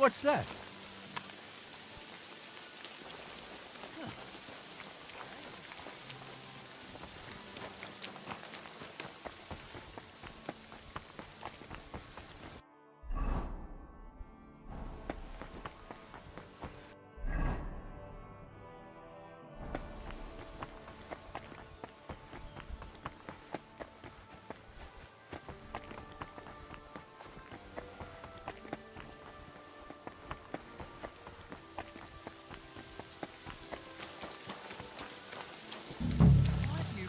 What's that?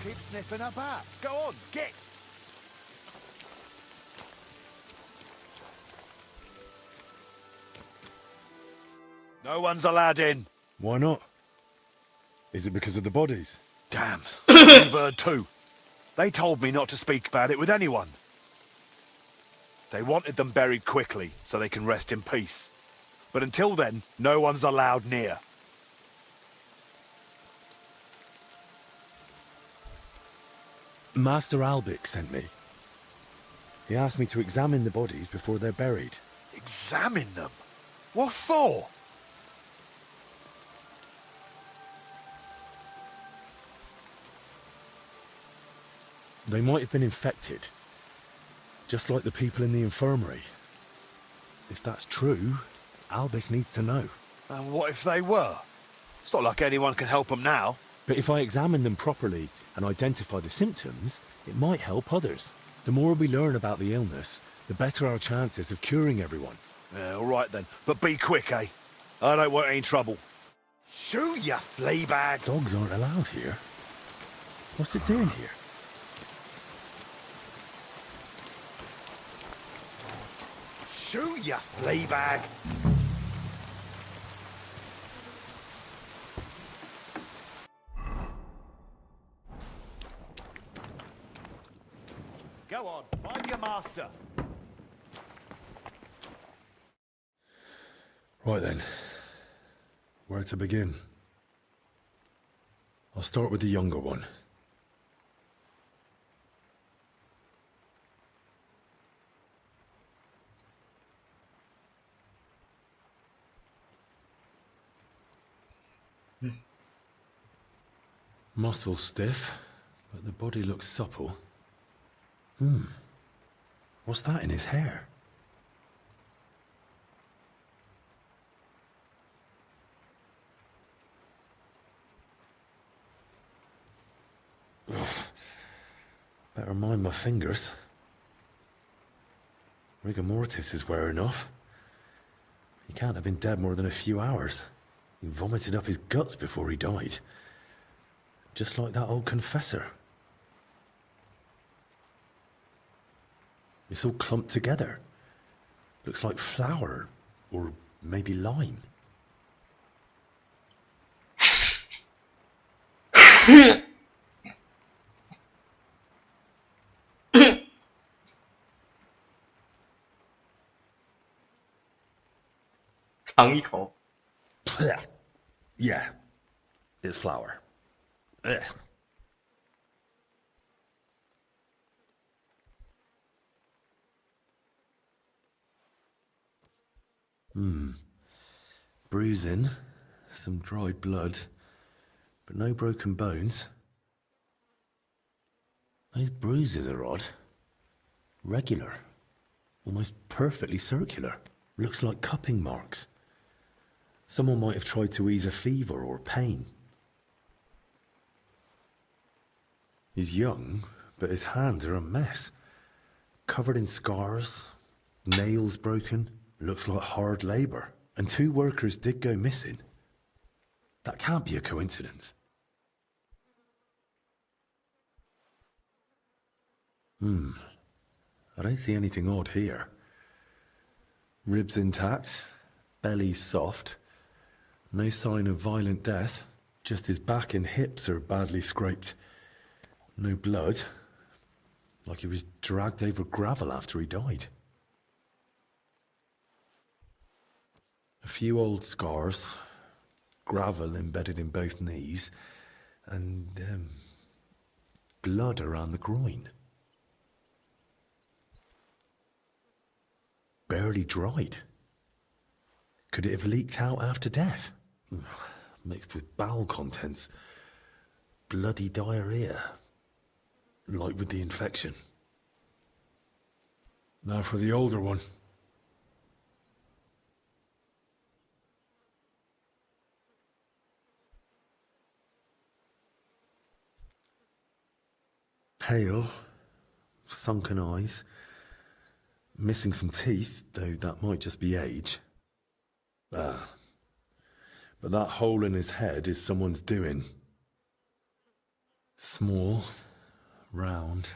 Keep sniffing about. Go on, get! No one's allowed in. Why not? Is it because of the bodies? Damn, you've heard too. They told me not to speak about it with anyone. They wanted them buried quickly so they can rest in peace. But until then, no one's allowed near. Master Albic sent me. He asked me to examine the bodies before they're buried. Examine them? What for? They might have been infected, just like the people in the infirmary. If that's true, Albic needs to know. And what if they were? It's not like anyone can help them now. But if I examine them properly and identify the symptoms, it might help others. The more we learn about the illness, the better our chances of curing everyone. Yeah, all right then. But be quick, eh? I don't want any trouble. Shoo, you flea bag! Dogs aren't allowed here. What's it doing here? Shoo, you flea bag! Go on, find your master. Right then. Where to begin? I'll start with the younger one. Muscle stiff, but the body looks supple. What's that in his hair? Oof. Better mind my fingers. Rigor mortis is wearing off. He can't have been dead more than a few hours. He vomited up his guts before he died. Just like that old confessor. It's all clumped together. Looks like flour, or maybe lime. 尝一口。 Yeah, it's flour. Ugh. Bruising, some dried blood, but no broken bones. Those bruises are odd. Regular. Almost perfectly circular. Looks like cupping marks. Someone might have tried to ease a fever or pain. He's young, but his hands are a mess. Covered in scars, nails broken, looks like hard labour. And 2 workers did go missing. That can't be a coincidence. I don't see anything odd here. Ribs intact, belly soft. No sign of violent death. Just his back and hips are badly scraped. No blood. Like he was dragged over gravel after he died. A few old scars. Gravel embedded in both knees. And blood around the groin. Barely dried. Could it have leaked out after death? Mixed with bowel contents. Bloody diarrhea. Like with the infection. Now for the older one. Pale, sunken eyes, missing some teeth, though that might just be age. But that hole in his head is someone's doing. Small, round,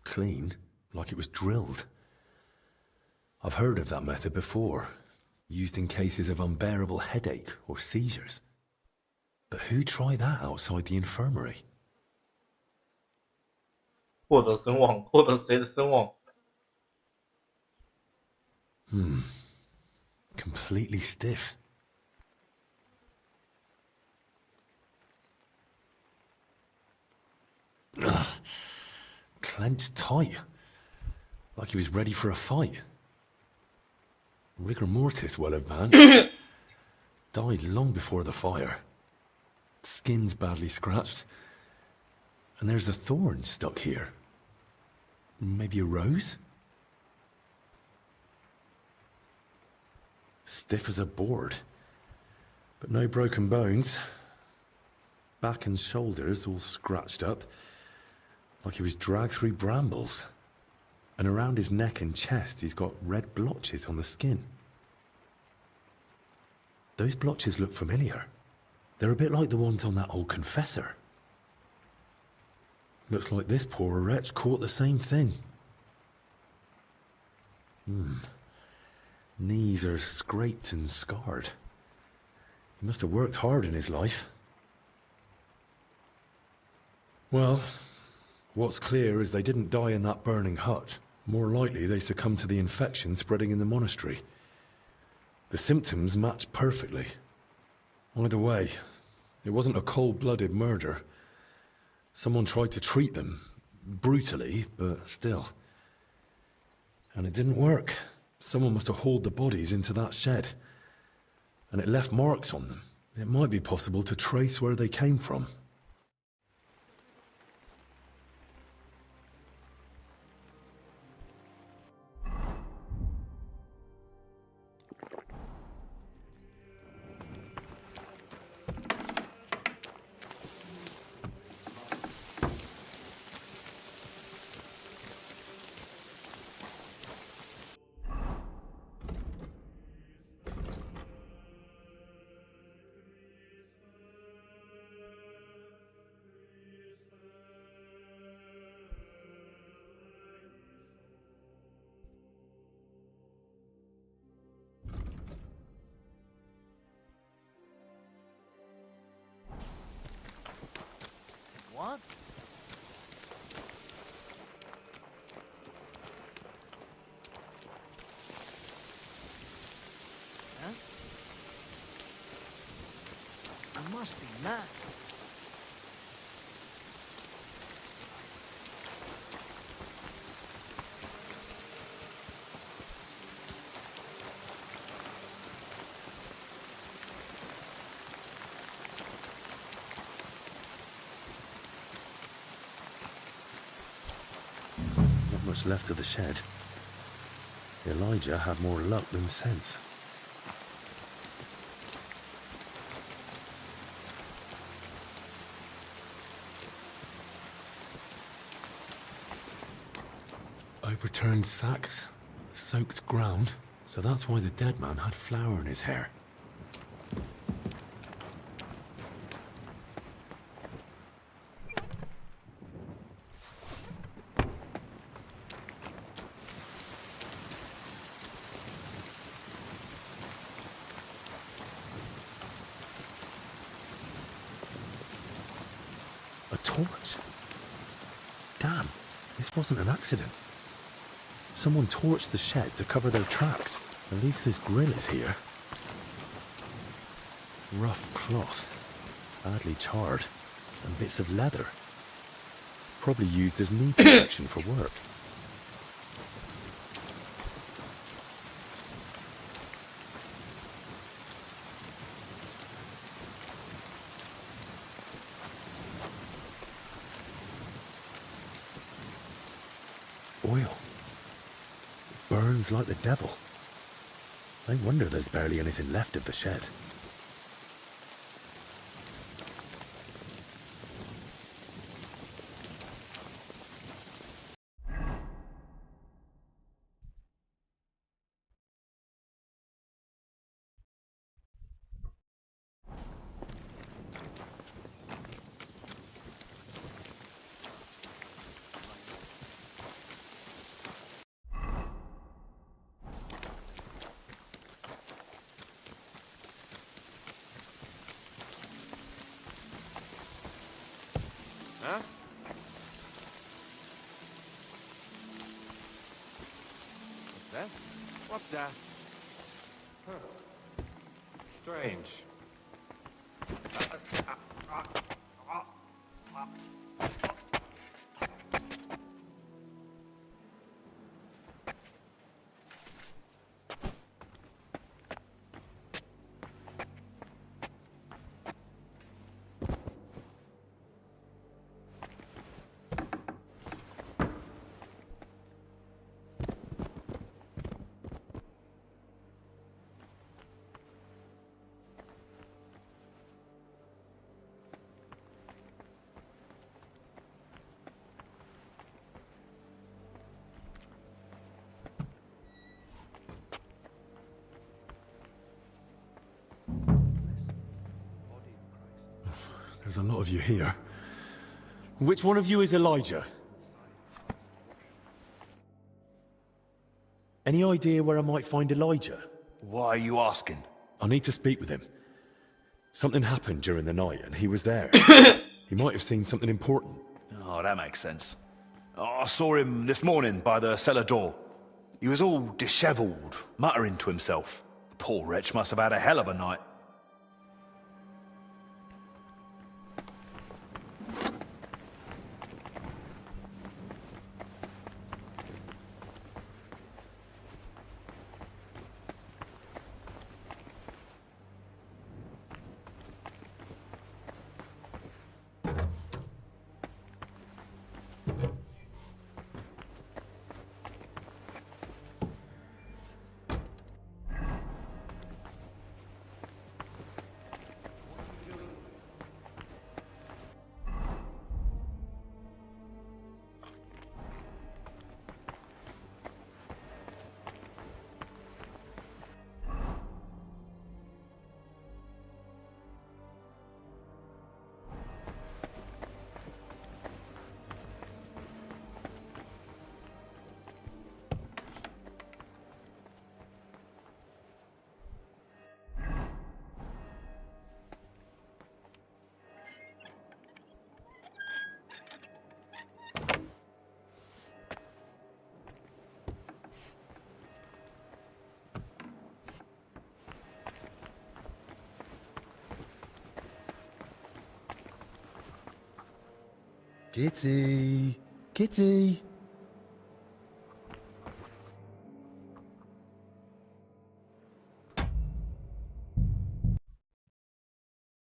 clean, like it was drilled. I've heard of that method before, used in cases of unbearable headache or seizures. But who'd try that outside the infirmary? 获得声望，获得谁的声望？ Completely stiff. Clenched tight. Like he was ready for a fight. Rigor mortis well advanced. Died long before the fire. Skin's badly scratched. And there's a thorn stuck here. Maybe a rose? Stiff as a board. But no broken bones. Back and shoulders all scratched up. Like he was dragged through brambles. And around his neck and chest he's got red blotches on the skin. Those blotches look familiar. They're a bit like the ones on that old confessor. Looks like this poor wretch caught the same thing. Knees are scraped and scarred. He must have worked hard in his life. Well, what's clear is they didn't die in that burning hut. More likely they succumbed to the infection spreading in the monastery. The symptoms match perfectly. Either way, it wasn't a cold-blooded murder. Someone tried to treat them, brutally, but still. And it didn't work. Someone must have hauled the bodies into that shed. And it left marks on them. It might be possible to trace where they came from. What? Huh? You must be mad. Not much left of the shed. Elijah had more luck than sense. Overturned sacks, soaked ground, so that's why the dead man had flour in his hair. A torch? Damn, this wasn't an accident. Someone torched the shed to cover their tracks. At least this grill is here. Rough cloth, badly charred, and bits of leather. Probably used as knee protection for work. oil. It burns like the devil. No wonder there's barely anything left of the shed. Huh? What's that? What the? Huh. Strange. There's a lot of you here. Which one of you is Elijah? Any idea where I might find Elijah? Why are you asking? I need to speak with him. Something happened during the night and he was there. He might have seen something important. Oh, that makes sense. I saw him this morning by the cellar door. He was all dishevelled, muttering to himself. Poor wretch must have had a hell of a night. Kitty! Kitty!